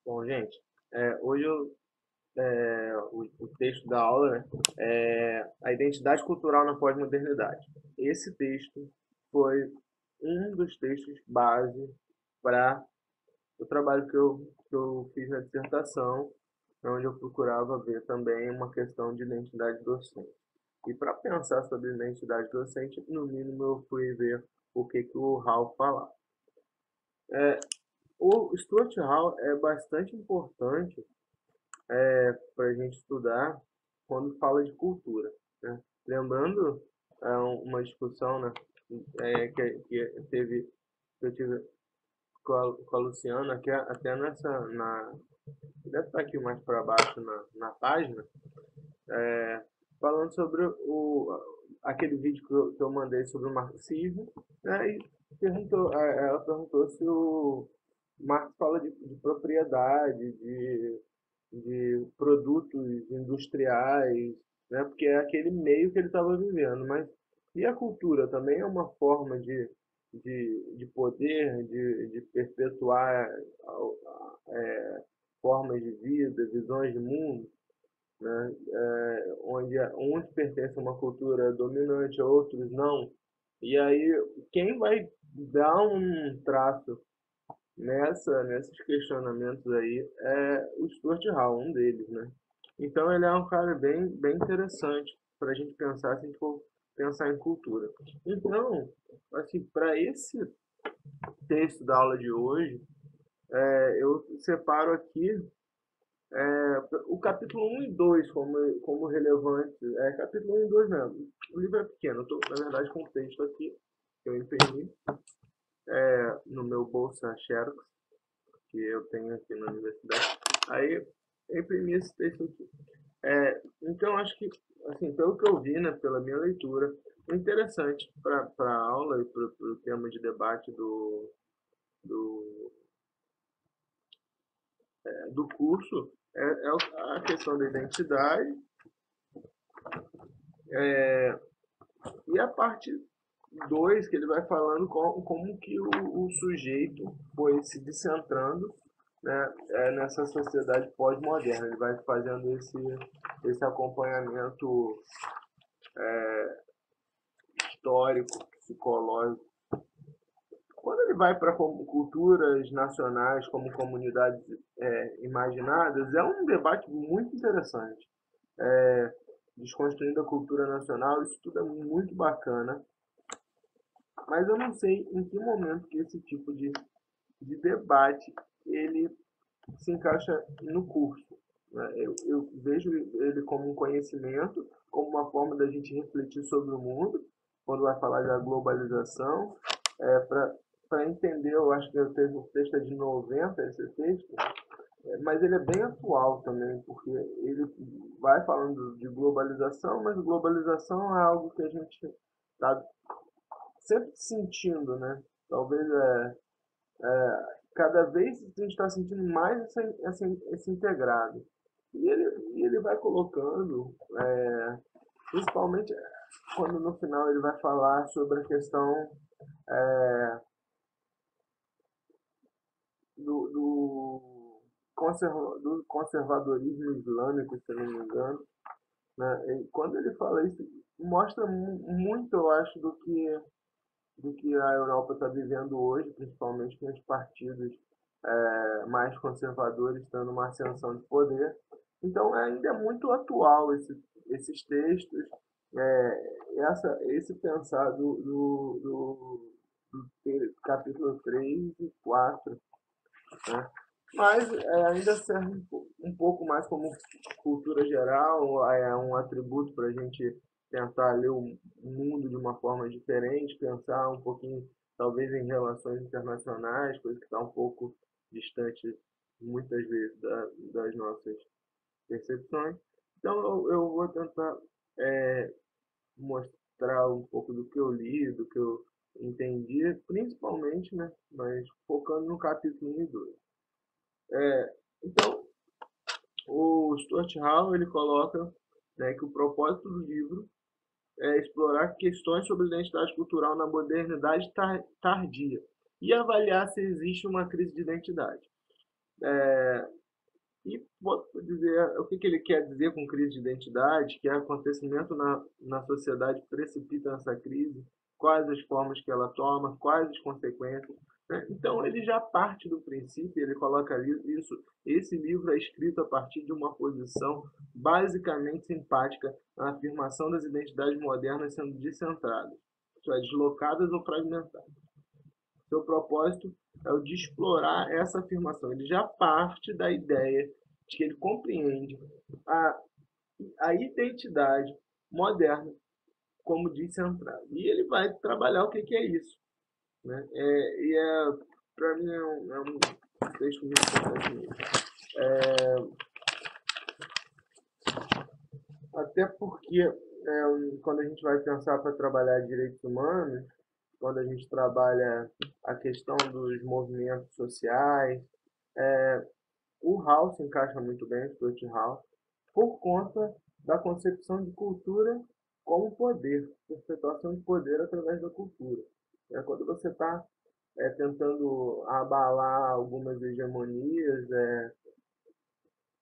Bom, gente, hoje o texto da aula, né, é a identidade cultural na pós-modernidade. Esse texto foi um dos textos base para o trabalho que eu fiz na dissertação, onde eu procurava ver também uma questão de identidade docente. E para pensar sobre identidade docente, no mínimo eu fui ver o que o Hall falava. O Stuart Hall é bastante importante para a gente estudar quando fala de cultura, né? Lembrando uma discussão, né, que eu tive com a Luciana, que até deve estar aqui mais para baixo na página, falando sobre aquele vídeo que eu mandei sobre o marxismo, né, e ela perguntou se o Marx fala de propriedade, de produtos industriais, né? Porque é aquele meio que ele estava vivendo. Mas e a cultura também é uma forma de poder, de perpetuar formas de vida, visões de mundo, né? Onde uns pertencem a uma cultura dominante, outros não. E aí, quem vai dar um traço nesses questionamentos aí é o Stuart Hall, um deles, né? Então ele é um cara bem interessante para a gente pensar se a gente for pensar em cultura. Então, assim, para esse texto da aula de hoje, eu separo aqui o capítulo 1 e 2 como relevantes. Capítulo 1 e 2 mesmo. O livro é pequeno, eu estou, na verdade, com o texto aqui, que eu imprimi no meu bolsa Xerox, que eu tenho aqui na universidade. Aí eu imprimi esse texto aqui. Então, acho que, assim, pelo que eu vi, né, pela minha leitura, o interessante para a aula e para o tema de debate do, do curso a questão da identidade e a parte 2 que ele vai falando como que o sujeito foi se descentrando, né, nessa sociedade pós-moderna. Ele vai fazendo esse acompanhamento histórico, psicológico. Quando ele vai para culturas nacionais como comunidades imaginadas, é um debate muito interessante. Desconstruindo a cultura nacional, isso tudo é muito bacana. Mas eu não sei em que momento que esse tipo de debate ele se encaixa no curso, né? Eu vejo ele como um conhecimento, como uma forma da gente refletir sobre o mundo, quando vai falar da globalização, para entender, eu acho que o texto é de 90, esse texto, mas ele é bem atual também, porque ele vai falando de globalização, mas globalização é algo que a gente está sempre sentindo, né? Talvez cada vez a gente está sentindo mais esse integrado. E ele vai colocando, principalmente quando no final ele vai falar sobre a questão do conservadorismo islâmico, se eu não me engano. Né? E quando ele fala isso, mostra muito, eu acho, do que a Europa está vivendo hoje, principalmente com os partidos mais conservadores estando uma ascensão de poder. Então ainda é muito atual esses textos, esse pensar do capítulo 3 e 4, né? Mas ainda serve um pouco mais como cultura geral, é um atributo para a gente tentar ler o mundo de uma forma diferente, pensar um pouquinho, talvez, em relações internacionais, coisa que está um pouco distante, muitas vezes, das nossas percepções. Então, eu vou tentar mostrar um pouco do que eu li, do que eu entendi, principalmente, né, mas focando no capítulo 1 e 2. Então, o Stuart Hall ele coloca, né, que o propósito do livro é explorar questões sobre identidade cultural na modernidade tardia e avaliar se existe uma crise de identidade. E vou dizer o que, que ele quer dizer com crise de identidade, que é acontecimento na sociedade precipita nessa crise, quais as formas que ela toma, quais as consequências. Né? Então ele já parte do princípio, ele coloca isso, esse livro é escrito a partir de uma posição basicamente simpática na afirmação das identidades modernas sendo descentradas, isto é, deslocadas ou fragmentadas. Seu propósito é o de explorar essa afirmação. Ele já parte da ideia de que ele compreende a, a identidade moderna como descentrada. E ele vai trabalhar o que, que é isso. Né? Para mim, é um texto muito importante mesmo. Até porque quando a gente vai pensar para trabalhar direitos humanos, quando a gente trabalha a questão dos movimentos sociais, o Hall se encaixa muito bem, o Stuart Hall, por conta da concepção de cultura como poder, perpetuação de poder através da cultura. Quando você está tentando abalar algumas hegemonias,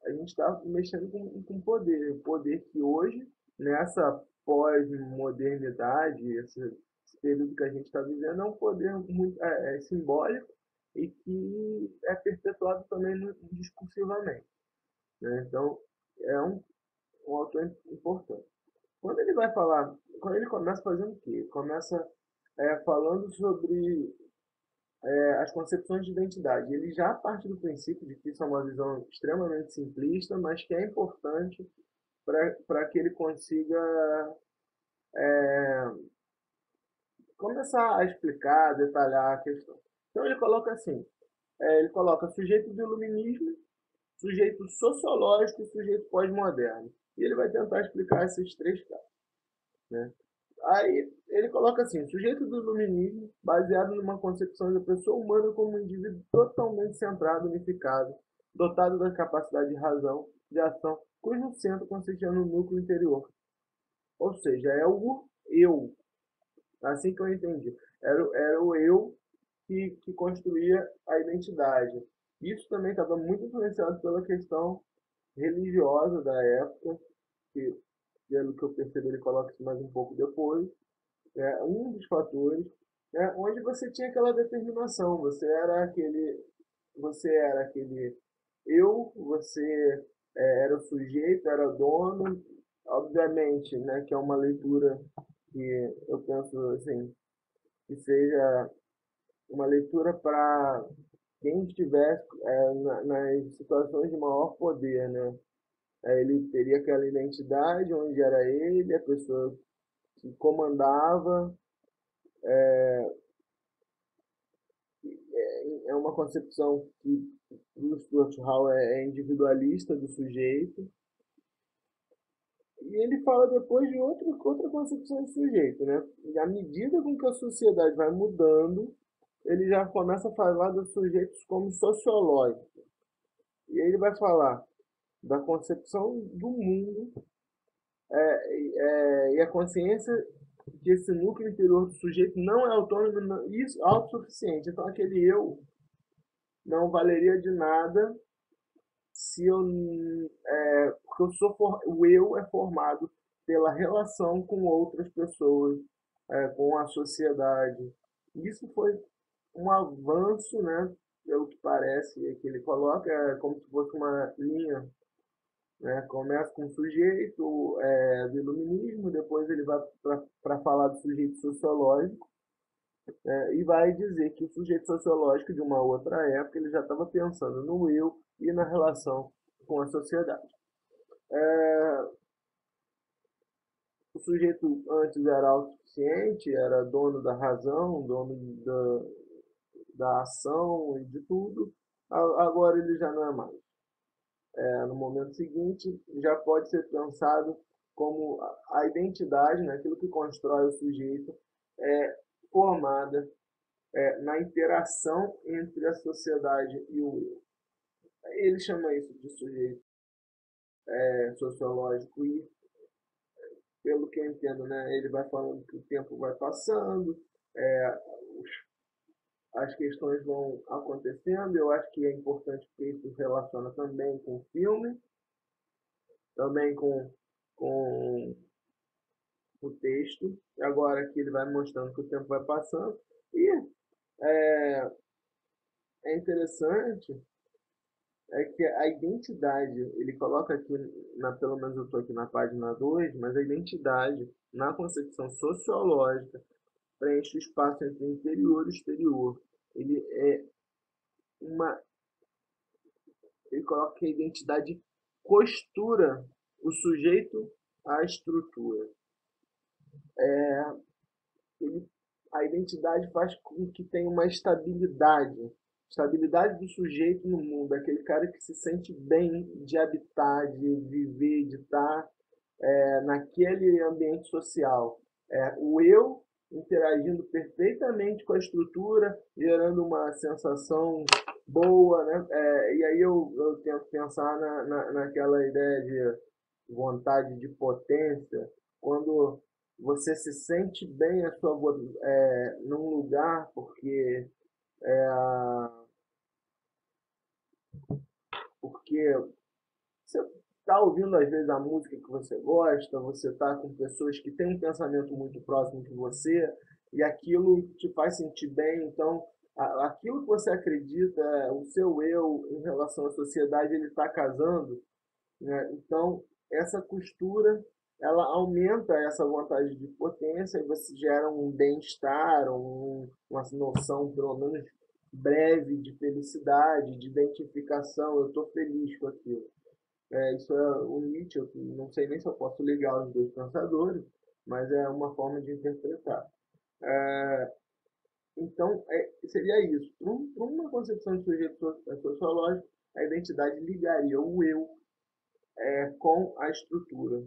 a gente está mexendo com poder que hoje, nessa pós-modernidade, esse período que a gente está vivendo, é um poder muito simbólico e que é perpetuado também discursivamente. Né? Então, é um autor importante. Quando ele vai falar, quando ele começa fazendo o quê? Começa falando sobre as concepções de identidade. Ele já parte do princípio de que isso é uma visão extremamente simplista, mas que é importante para que ele consiga começar a explicar, detalhar a questão. Então ele coloca assim, ele coloca sujeito do iluminismo, sujeito sociológico e sujeito pós-moderno. E ele vai tentar explicar esses três casos. Né? Aí ele coloca assim, sujeito do iluminismo, baseado numa concepção da pessoa humana como um indivíduo totalmente centrado, unificado, dotado da capacidade de razão, de ação, cujo centro consistia no núcleo interior. Ou seja, é o eu. Assim que eu entendi. Era o eu que construía a identidade. Isso também estava muito influenciado pela questão religiosa da época, que, pelo que eu percebi, ele coloca isso mais um pouco depois. Um dos fatores, onde você tinha aquela determinação, você era aquele eu, você era o sujeito, era dono, obviamente, né, que é uma leitura que eu penso assim, que seja uma leitura para quem estivesse nas situações de maior poder, né? Ele teria aquela identidade onde era ele, a pessoa que comandava. É uma concepção que o Stuart Hall é individualista do sujeito. E ele fala depois de outra concepção de sujeito, né? E à medida com que a sociedade vai mudando, ele já começa a falar dos sujeitos como sociológicos. E aí ele vai falar da concepção do mundo e a consciência que esse núcleo interior do sujeito não é autônomo e autossuficiente. Então aquele eu não valeria de nada se eu porque o eu é formado pela relação com outras pessoas, com a sociedade. Isso foi um avanço, né? Pelo que parece, que ele coloca, como se fosse uma linha, né? Começa com o sujeito do iluminismo, depois ele vai para falar do sujeito sociológico, e vai dizer que o sujeito sociológico de uma outra época ele já estava pensando no eu e na relação com a sociedade. O sujeito antes era autossuficiente, era dono da razão, dono da ação e de tudo, agora ele já não é mais. No momento seguinte, já pode ser pensado como a identidade, né, aquilo que constrói o sujeito, é formada na interação entre a sociedade e o eu. Ele chama isso de sujeito sociológico e, pelo que eu entendo, né, ele vai falando que o tempo vai passando, as questões vão acontecendo. Eu acho que é importante porque isso relaciona também com o filme, também com o texto. Agora que ele vai mostrando que o tempo vai passando. E é, é interessante é que a identidade, ele coloca aqui, pelo menos eu estou aqui na página 2, mas a identidade, na concepção sociológica, preenche o espaço entre interior e exterior. Ele é uma. Ele coloca que a identidade costura o sujeito à estrutura. Ele, a identidade faz com que tenha uma estabilidade do sujeito no mundo, aquele cara que se sente bem de habitar, de viver, de estar naquele ambiente social. O eu interagindo perfeitamente com a estrutura, gerando uma sensação boa, né? E aí eu tento pensar naquela ideia de vontade de potência, quando você se sente bem num lugar, porque você está ouvindo às vezes a música que você gosta, você está com pessoas que têm um pensamento muito próximo de você e aquilo te faz sentir bem. Então, aquilo que você acredita, o seu eu em relação à sociedade, ele está casando, né? Então, essa costura, ela aumenta essa vontade de potência e você gera um bem-estar, uma noção, pelo menos breve, de felicidade, de identificação. Eu estou feliz com aquilo. Isso é o Nietzsche, eu não sei nem se eu posso ligar os dois pensadores, mas é uma forma de interpretar. Então, seria isso. Para uma concepção de sujeito sociológico, a identidade ligaria o eu com a estrutura.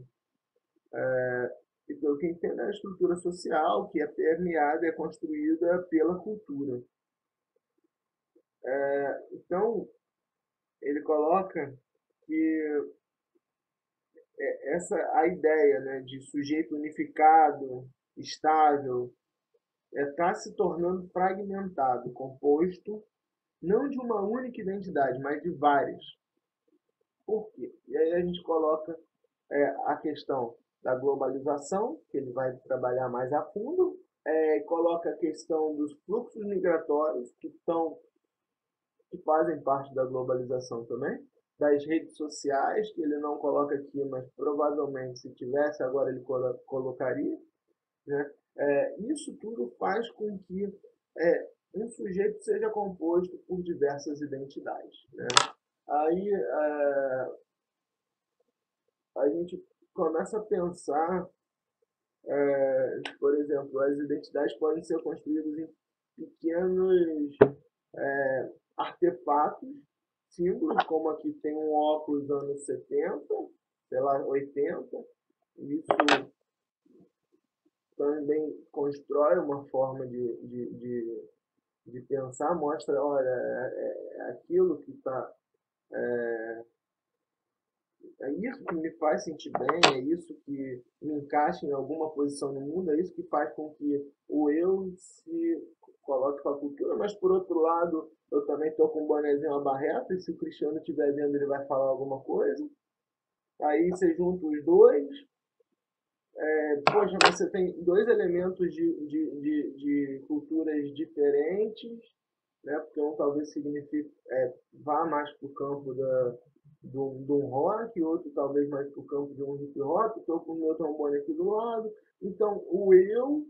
E pelo que entendo, é a estrutura social que é permeada, é construída pela cultura. Então, ele coloca que a ideia, né, de sujeito unificado, estável, está se tornando fragmentado, composto não de uma única identidade, mas de várias. Por quê? E aí a gente coloca a questão da globalização, que ele vai trabalhar mais a fundo, coloca a questão dos fluxos migratórios, que fazem parte da globalização também, das redes sociais, que ele não coloca aqui, mas provavelmente se tivesse agora ele colocaria, né? Isso tudo faz com que um sujeito seja composto por diversas identidades, né? Aí a gente começa a pensar, por exemplo, as identidades podem ser construídas em pequenos artefatos, símbolos, como aqui tem um óculos anos 70, sei lá, 80, isso também constrói uma forma de pensar, mostra, olha, aquilo que está. É isso que me faz sentir bem, é isso que me encaixa em alguma posição no mundo, é isso que faz com que o eu se coloque com a cultura, mas por outro lado, eu também estou com um bonezinho, uma barreta, e se o Cristiano estiver vendo, ele vai falar alguma coisa. Aí você junta os dois, poxa, você tem dois elementos de culturas diferentes, né? Porque um talvez signifique, vá mais para o campo de um rock, outro talvez mais para o campo de um hip hop, estou com o meu trombone aqui do lado. Então, o eu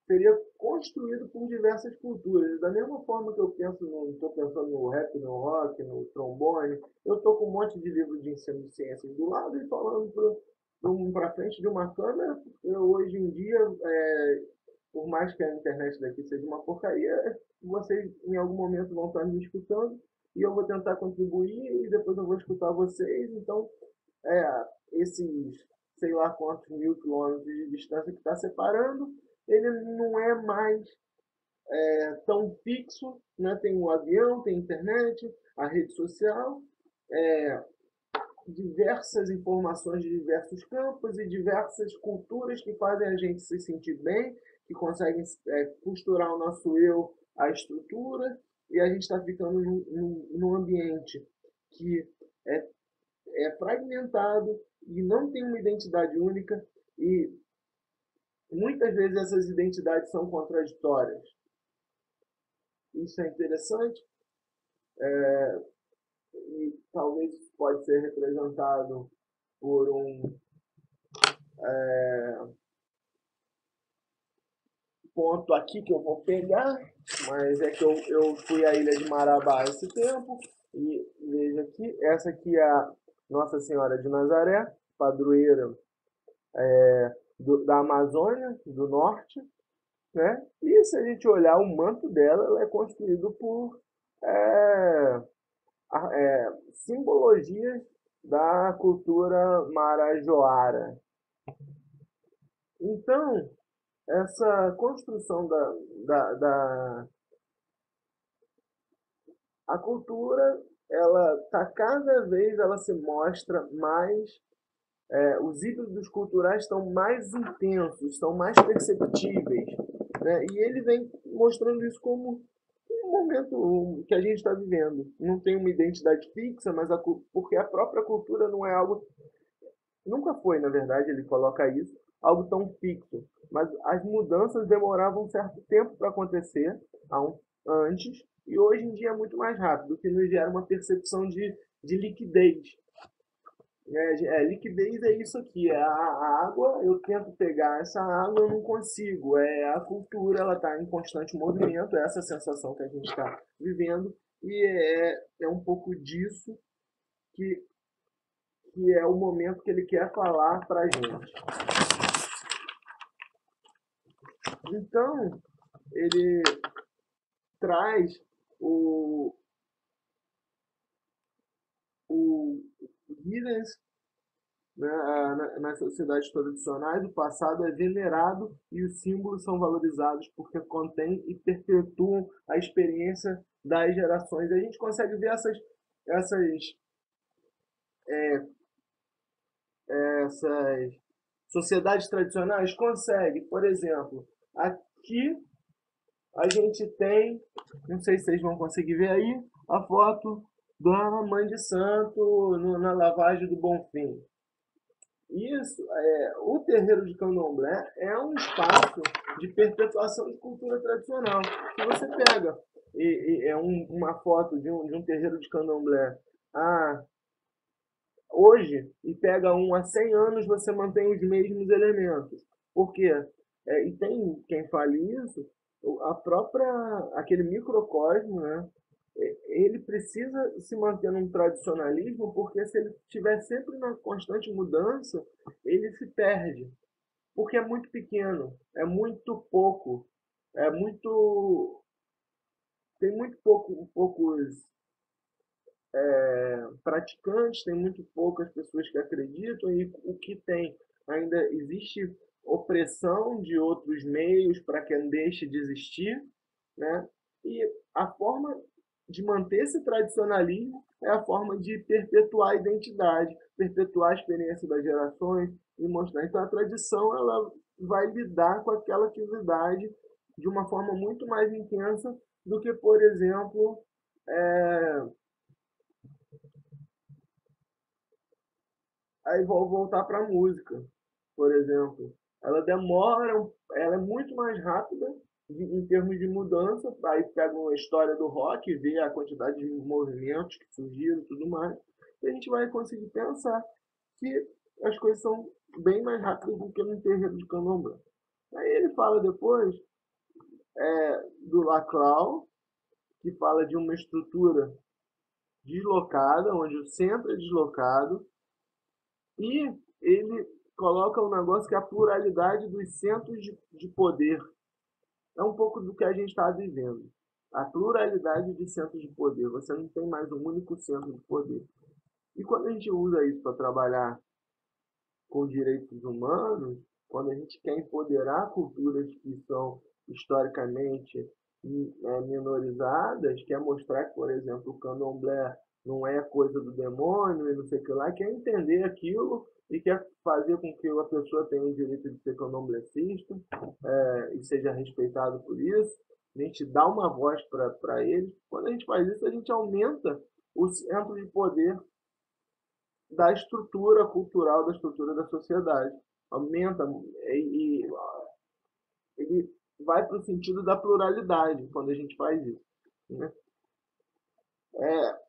seria construído por diversas culturas. Da mesma forma que eu penso, estou pensando no rap, no rock, no trombone, eu estou com um monte de livro de ensino de ciências do lado e falando para frente de uma câmera, porque hoje em dia, por mais que a internet daqui seja uma porcaria, vocês em algum momento vão estar me escutando e eu vou tentar contribuir e depois eu vou escutar vocês. Então, esses sei lá quantos mil quilômetros de distância que está separando, ele não é mais tão fixo, né? Tem o avião, tem a internet, a rede social, diversas informações de diversos campos e diversas culturas que fazem a gente se sentir bem, que conseguem costurar o nosso eu a estrutura e a gente está ficando num ambiente que é, é fragmentado e não tem uma identidade única e muitas vezes essas identidades são contraditórias. Isso é interessante e talvez pode ser representado por um ponto aqui que eu vou pegar, mas é que eu fui à Ilha de Marabá esse tempo e veja aqui, essa aqui é a Nossa Senhora de Nazaré, padroeira da Amazônia, do Norte, né? E se a gente olhar o manto dela, ela é construído por é, simbologias da cultura marajoara. Então, essa construção da a cultura, ela tá cada vez ela se mostra mais, os híbridos culturais estão mais intensos, estão mais perceptíveis, né? E ele vem mostrando isso como um momento que a gente está vivendo. Não tem uma identidade fixa, mas porque a própria cultura não é algo, nunca foi, na verdade, ele coloca isso, algo tão fixo. Mas as mudanças demoravam um certo tempo para acontecer antes, e hoje em dia é muito mais rápido, o que nos gera uma percepção de liquidez. Liquidez é isso aqui, é a água, eu tento pegar essa água, eu não consigo. A cultura, ela está em constante movimento, é essa sensação que a gente está vivendo, e é um pouco disso que, que é o momento que ele quer falar para a gente. Então, ele traz o Giddens, né, nas sociedades tradicionais, o passado é venerado e os símbolos são valorizados porque contêm e perpetuam a experiência das gerações. A gente consegue ver essas sociedades tradicionais? Consegue. Por exemplo, aqui a gente tem, não sei se vocês vão conseguir ver aí, a foto da Mãe de Santo na lavagem do Bonfim. Isso, o terreiro de Candomblé é um espaço de perpetuação de cultura tradicional. Se você pega uma foto de um terreiro de Candomblé hoje e pega um há 100 anos, você mantém os mesmos elementos. Por quê? E tem quem fale isso, aquele microcosmo, né? Ele precisa se manter num tradicionalismo, porque se ele estiver sempre na constante mudança, ele se perde. Porque é muito pequeno, é muito pouco, é muito. Tem muito poucos praticantes, tem muito poucas pessoas que acreditam, e o que tem ainda existe opressão de outros meios para que deixe de existir, né? E a forma de manter esse tradicionalismo é a forma de perpetuar a identidade, perpetuar a experiência das gerações e mostrar. Então a tradição ela vai lidar com aquela atividade de uma forma muito mais intensa do que, por exemplo, é, aí vou voltar para a música, por exemplo. Ela demora, ela é muito mais rápida em termos de mudança. Aí pega uma história do rock, vê a quantidade de movimentos que surgiram e tudo mais. E a gente vai conseguir pensar que as coisas são bem mais rápidas do que no terreiro de Candomblé. Aí ele fala depois do Laclau, que fala de uma estrutura deslocada, onde o centro é deslocado, e ele coloca um negócio que é a pluralidade dos centros de poder. É um pouco do que a gente está vivendo. A pluralidade de centros de poder. Você não tem mais um único centro de poder. E quando a gente usa isso para trabalhar com direitos humanos, quando a gente quer empoderar culturas que são historicamente minorizadas, quer mostrar que, por exemplo, o candomblé não é coisa do demônio e não sei o que lá, quer entender aquilo e quer fazer com que a pessoa tenha o direito de ser candomblecista e seja respeitado por isso. a gente dá uma voz para eles. Quando a gente faz isso, a gente aumenta o centro de poder da estrutura cultural, da estrutura da sociedade. Aumenta e ele vai para o sentido da pluralidade quando a gente faz isso, né?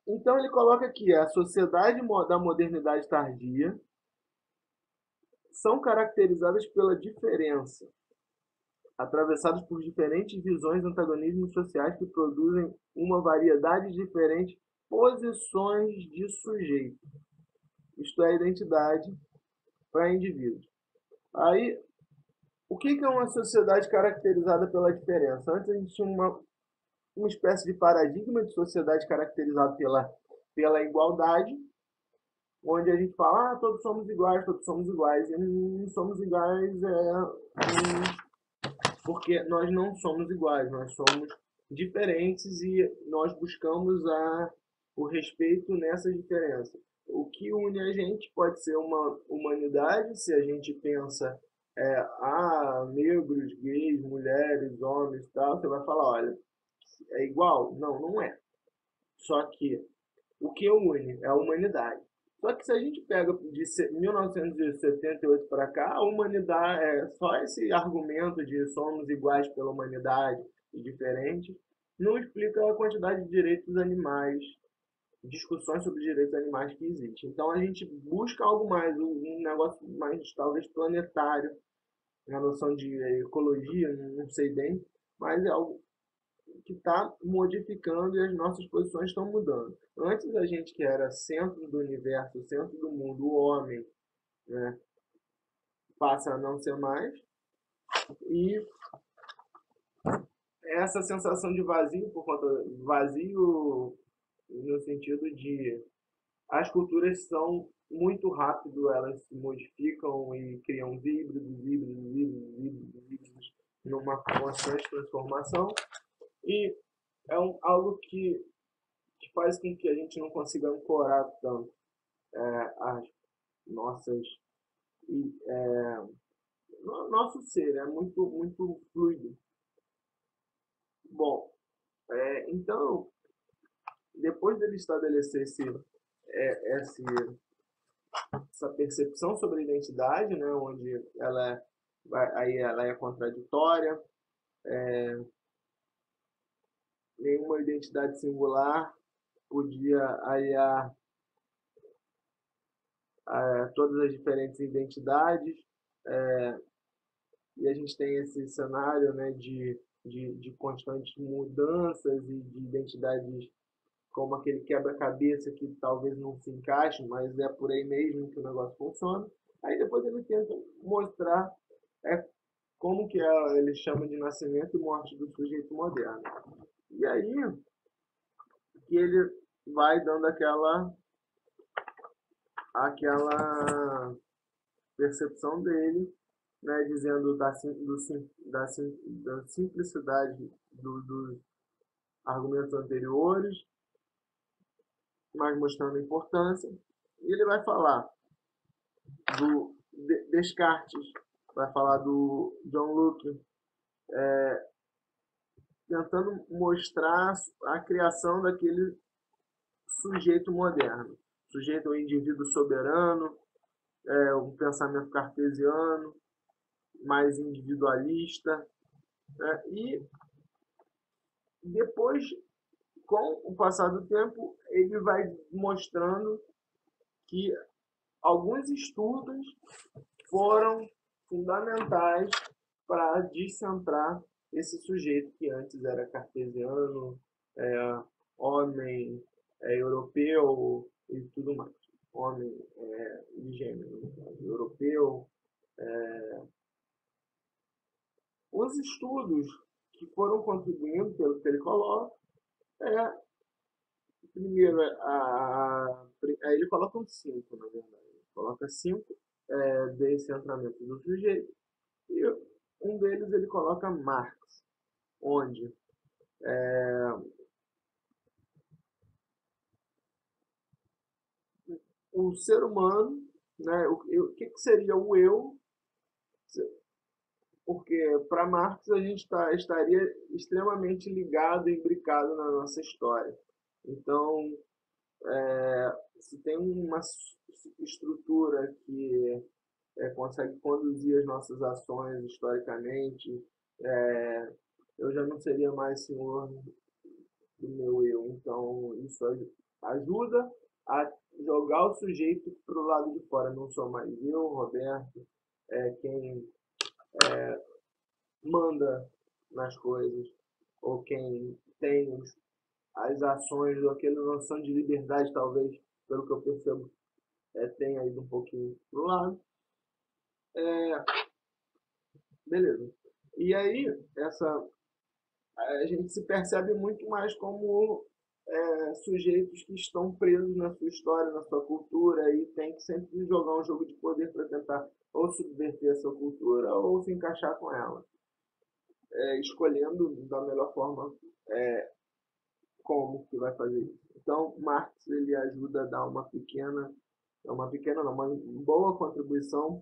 Então ele coloca aqui a sociedade da modernidade tardia são caracterizadas pela diferença, atravessados por diferentes visões e antagonismos sociais que produzem uma variedade de diferentes posições de sujeito, isto é, identidade para indivíduos. Aí, o que é uma sociedade caracterizada pela diferença? Antes a gente tinha uma espécie de paradigma de sociedade caracterizado pela igualdade, onde a gente fala, todos somos iguais, todos somos iguais. E não somos iguais porque nós não somos iguais, nós somos diferentes e nós buscamos o respeito nessas diferenças. O que une a gente pode ser uma humanidade, se a gente pensa negros, gays, mulheres, homens, tal, você vai falar, olha, é igual? Não, não é. Só que o que une é a humanidade. Só que se a gente pega de 1978 para cá, a humanidade é só esse argumento de somos iguais pela humanidade e diferentes, não explica a quantidade de direitos animais, discussões sobre direitos animais que existe. Então a gente busca algo mais, um negócio mais talvez planetário, na noção de ecologia, não sei bem, mas é algo que está modificando e as nossas posições estão mudando. Antes a gente que era centro do universo, centro do mundo, o homem, né, passa a não ser mais, e essa sensação de vazio, por conta vazio no sentido de as culturas são muito rápido, elas se modificam e criam híbridos numa constante transformação, e é algo que faz com que a gente não consiga ancorar tanto as nossas nosso ser é muito fluido. Bom, então depois dele estabelecer essa percepção sobre a identidade, né, onde ela é contraditória, nenhuma identidade singular podia aliar todas as diferentes identidades, e a gente tem esse cenário, né, de constantes mudanças e de identidades como aquele quebra-cabeça que talvez não se encaixe, mas é por aí mesmo que o negócio funciona. Aí depois ele tenta mostrar como que ele chama de nascimento e morte do sujeito moderno. E aí que ele vai dando aquela percepção dele, né, dizendo da simplicidade dos argumentos anteriores, mas mostrando a importância. E ele vai falar do Descartes, vai falar do John Locke, tentando mostrar a criação daquele sujeito moderno. Sujeito ao indivíduo soberano, um pensamento cartesiano, mais individualista. E depois, com o passar do tempo, ele vai mostrando que alguns estudos foram fundamentais para descentrar esse sujeito que antes era cartesiano, homem europeu e tudo mais. Homem de gênero europeu. Os estudos que foram contribuindo, pelo que ele coloca, primeiro, aí ele coloca um 5, na verdade. Ele coloca 5 descentramento do sujeito. E um deles ele coloca Marx, onde o ser humano, né, o que seria o eu, porque para Marx a gente estaria extremamente ligado e imbricado na nossa história. Então, se tem uma estrutura que consegue conduzir as nossas ações historicamente, eu já não seria mais senhor do meu eu. Então, isso ajuda a jogar o sujeito para o lado de fora. Não sou mais eu, Roberto, quem manda nas coisas, ou quem tem as ações, ou aquela noção de liberdade, talvez, pelo que eu percebo, tenha ido um pouquinho para o lado. Beleza. E aí, a gente se percebe muito mais como sujeitos que estão presos na sua história, na sua cultura, e tem que sempre jogar um jogo de poder para tentar ou subverter essa cultura ou se encaixar com ela, escolhendo da melhor forma como que vai fazer isso. Então, Marx ele ajuda a dar uma boa contribuição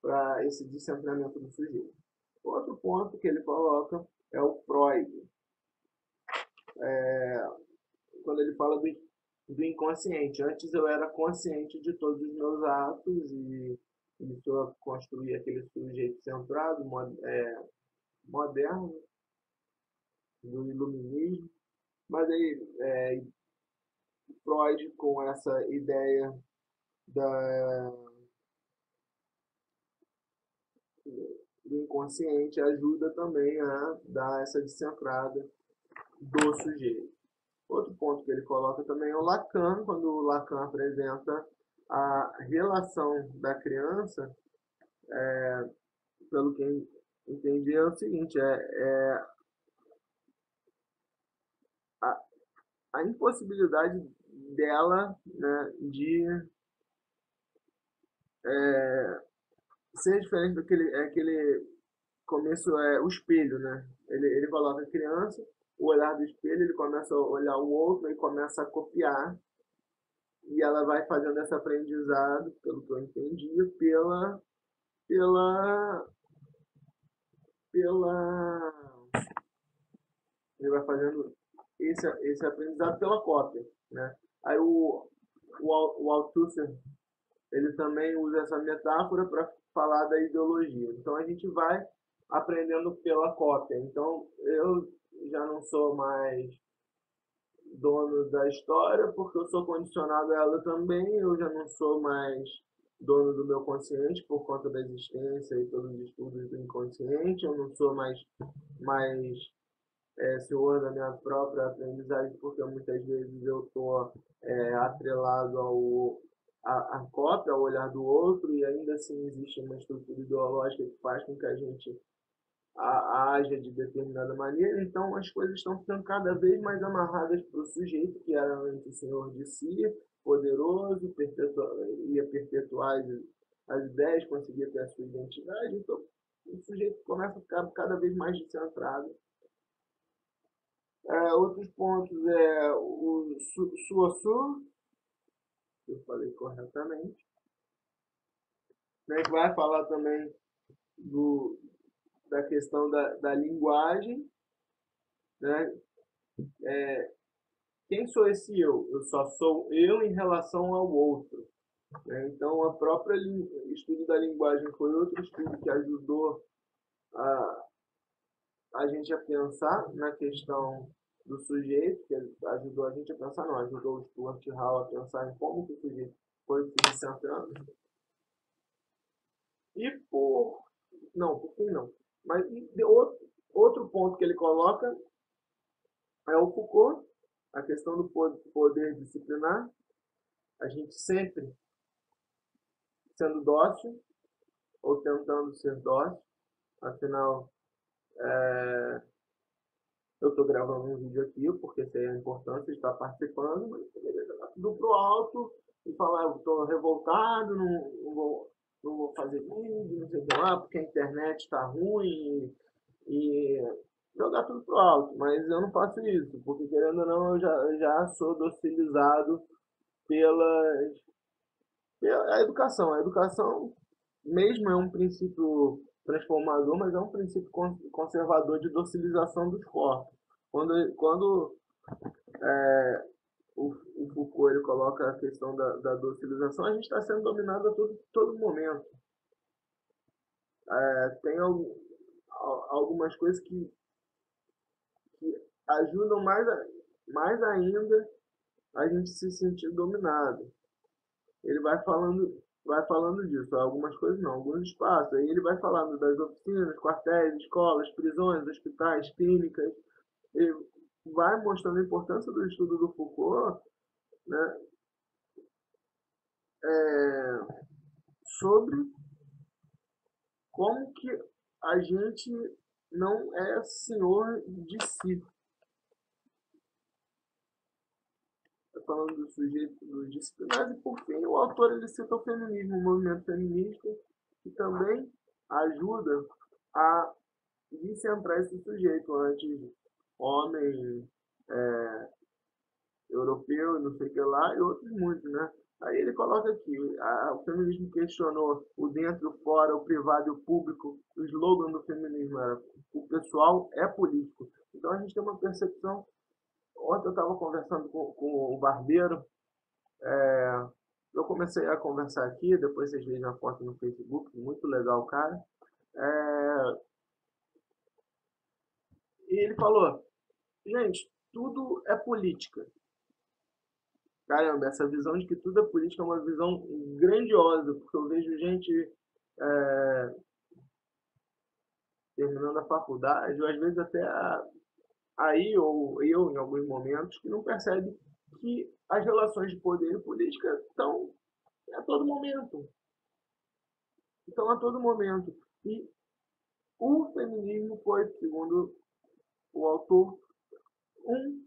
para esse descentramento do sujeito. Outro ponto que ele coloca é o Freud, quando ele fala do inconsciente. Antes eu era consciente de todos os meus atos e isso eu construí aquele sujeito centrado, moderno, do iluminismo. Mas aí Freud, com essa ideia da, do inconsciente, ajuda também a dar essa descentrada do sujeito. Outro ponto que ele coloca também é o Lacan, quando o Lacan apresenta a relação da criança, pelo que entendi, é o seguinte, a, a impossibilidade dela, né, de ser diferente daquele começo, o espelho, né? Ele coloca a criança, o olhar do espelho, ele começa a olhar o outro e começa a copiar, e ela vai fazendo esse aprendizado, pelo que eu entendi, pela, pela, ele vai fazendo esse aprendizado pela cópia, né? Aí o Althusser, ele também usa essa metáfora para falar da ideologia. Então a gente vai aprendendo pela cópia. Então eu já não sou mais dono da história porque eu sou condicionado a ela também. Eu já não sou mais dono do meu consciente por conta da existência e todos os estudos do inconsciente. Eu não sou mais senhor da minha própria aprendizagem, porque muitas vezes eu estou atrelado à cópia, ao olhar do outro, e ainda assim existe uma estrutura ideológica que faz com que a gente haja de determinada maneira. Então as coisas estão ficando cada vez mais amarradas para o sujeito, que era antes senhor de si, poderoso, ia perpetuar as ideias, conseguia ter a sua identidade. Então o sujeito começa a ficar cada vez mais descentrado. Outros pontos é o Suossu, que eu falei corretamente, né, que vai falar também da questão da linguagem, né? Quem sou esse eu? Eu só sou eu em relação ao outro. Né? Então, a própria estudo da linguagem foi outro estudo que ajudou a, a gente a pensar na questão do sujeito, que ajudou a gente a pensar, não, ajudou o Stuart Hall a pensar em como que o sujeito foi se descentrando. E por fim não. Mas outro ponto que ele coloca é o Foucault, a questão do poder disciplinar, a gente sempre sendo dócil ou tentando ser dócil, afinal, eu estou gravando um vídeo aqui, porque sei a importância de estar participando, mas poderia jogar tudo pro alto e falar, eu estou revoltado, não vou fazer vídeo, não sei o que lá, porque a internet está ruim e jogar tudo pro alto. Mas eu não faço isso, porque querendo ou não, eu já sou docilizado pela educação. A educação mesmo é um princípio transformador, mas é um princípio conservador de docilização dos corpos. Quando o Foucault ele coloca a questão da docilização, a gente está sendo dominado a todo momento. Tem algumas coisas que ajudam mais ainda a gente se sentir dominado. Ele vai falando disso, algumas coisas não, alguns espaços. Aí ele vai falando das oficinas, quartéis, escolas, prisões, hospitais, clínicas. Ele vai mostrando a importância do estudo do Foucault, né, sobre como que a gente não é senhor de si. Falando do sujeito dos disciplinares, e por fim o autor ele cita o feminismo, o movimento feminista, que também ajuda a descentrar esse sujeito antes homem, europeu, não sei o que lá, e outros muitos, né? Aí ele coloca aqui, o feminismo questionou o dentro, o fora, o privado e o público. O slogan do feminismo era o pessoal é político. Então a gente tem uma percepção. Ontem eu estava conversando com o barbeiro, eu comecei a conversar aqui, depois vocês vejam a foto no Facebook, muito legal o cara. E ele falou, gente, tudo é política. Caramba, essa visão de que tudo é política é uma visão grandiosa, porque eu vejo gente terminando a faculdade, ou às vezes até aí, ou eu em alguns momentos, que não percebe que as relações de poder e política estão a todo momento. Estão a todo momento. E o feminismo foi, segundo o autor, um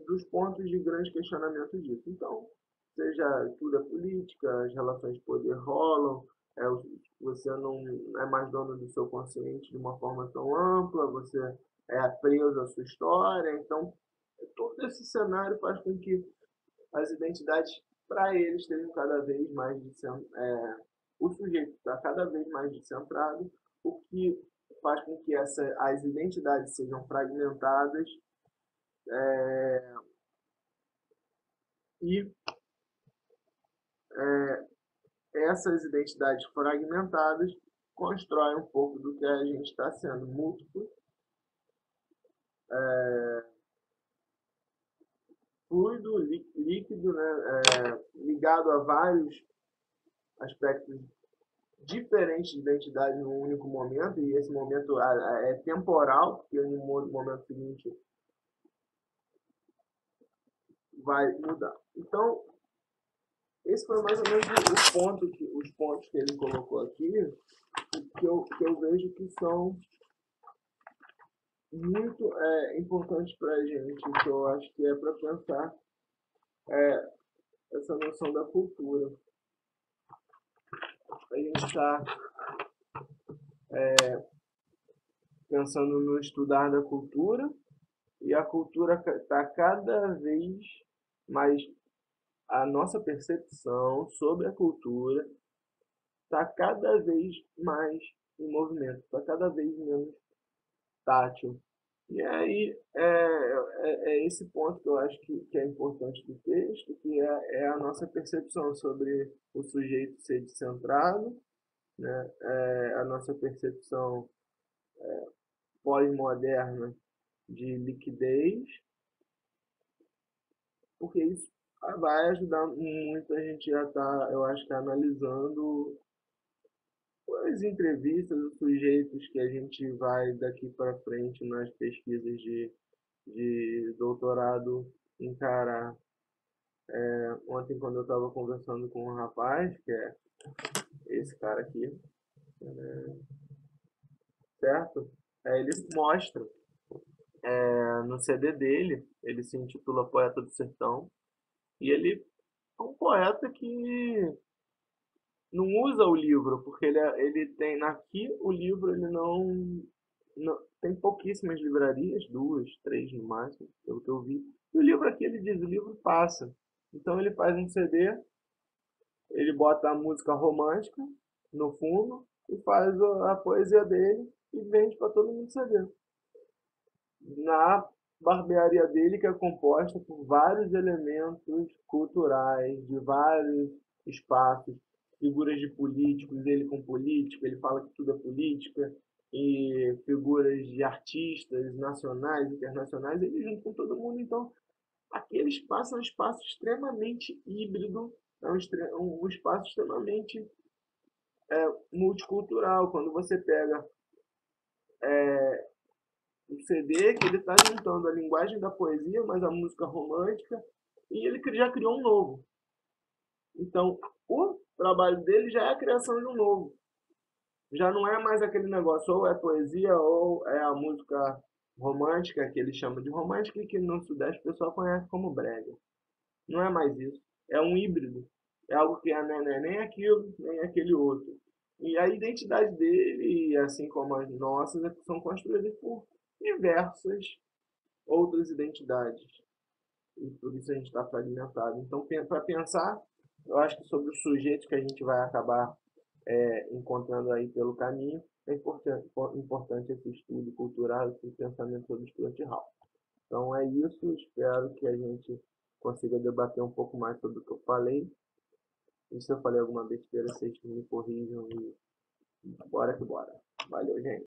dos pontos de grande questionamento disso. Então, seja tudo é política, as relações de poder rolam, você não é mais dono do seu consciente de uma forma tão ampla, você é preso à sua história. Então, todo esse cenário faz com que as identidades, para eles, estejam cada vez mais o sujeito está cada vez mais descentrado, o que faz com que as identidades sejam fragmentadas e essas identidades fragmentadas constroem um pouco do que a gente está sendo, múltiplo, fluido, líquido, né, ligado a vários aspectos diferentes de identidade num único momento, e esse momento é temporal, porque no momento seguinte vai mudar. Então, esse foi mais ou menos os pontos que ele colocou aqui, que eu vejo que são muito importantes para a gente, que eu acho que é para pensar essa noção da cultura. A gente está pensando no estudar da cultura, e a cultura está cada vez mais, a nossa percepção sobre a cultura está cada vez mais em movimento, está cada vez menos tátil. E aí é esse ponto que eu acho que é importante do texto, que é a nossa percepção sobre o sujeito ser descentrado, né? A nossa percepção pós-moderna de liquidez, porque isso vai ajudar muito a gente a estar, eu acho que analisando as entrevistas, os sujeitos que a gente vai daqui para frente nas pesquisas de doutorado encarar. Ontem, quando eu estava conversando com um rapaz, que é esse cara aqui, certo? Ele mostra no CD dele, ele se intitula Poeta do Sertão, e ele é um poeta que não usa o livro, porque ele tem aqui o livro, ele não tem pouquíssimas livrarias, duas, três no máximo, pelo que eu vi. E o livro aqui, ele diz, o livro passa. Então ele faz um CD, ele bota a música romântica no fundo, e faz a poesia dele e vende para todo mundo CD. Na barbearia dele, que é composta por vários elementos culturais, de vários espaços, figuras de políticos, ele com política, ele fala que tudo é política, e figuras de artistas nacionais, internacionais, ele junto com todo mundo. Então, aquele espaço é um espaço extremamente híbrido, é um espaço extremamente multicultural. Quando você pega o CD, que ele está juntando a linguagem da poesia, mas a música romântica, e ele já criou um novo. Então, o trabalho dele já é a criação de um novo. Já não é mais aquele negócio, ou é poesia, ou é a música romântica, que ele chama de romântica, e que no Sudeste o pessoal conhece como brega. Não é mais isso. É um híbrido. É algo que não é nem aquilo, nem aquele outro. E a identidade dele, assim como as nossas, são construídas por diversas outras identidades. E por isso a gente está fragmentado. Então, para pensar, eu acho que sobre os sujeitos que a gente vai acabar encontrando aí pelo caminho, é importante esse estudo cultural, esse pensamento sobre Stuart Hall. Então é isso, espero que a gente consiga debater um pouco mais sobre o que eu falei. E se eu falei alguma besteira, vocês me corrijam e bora que bora. Valeu, gente.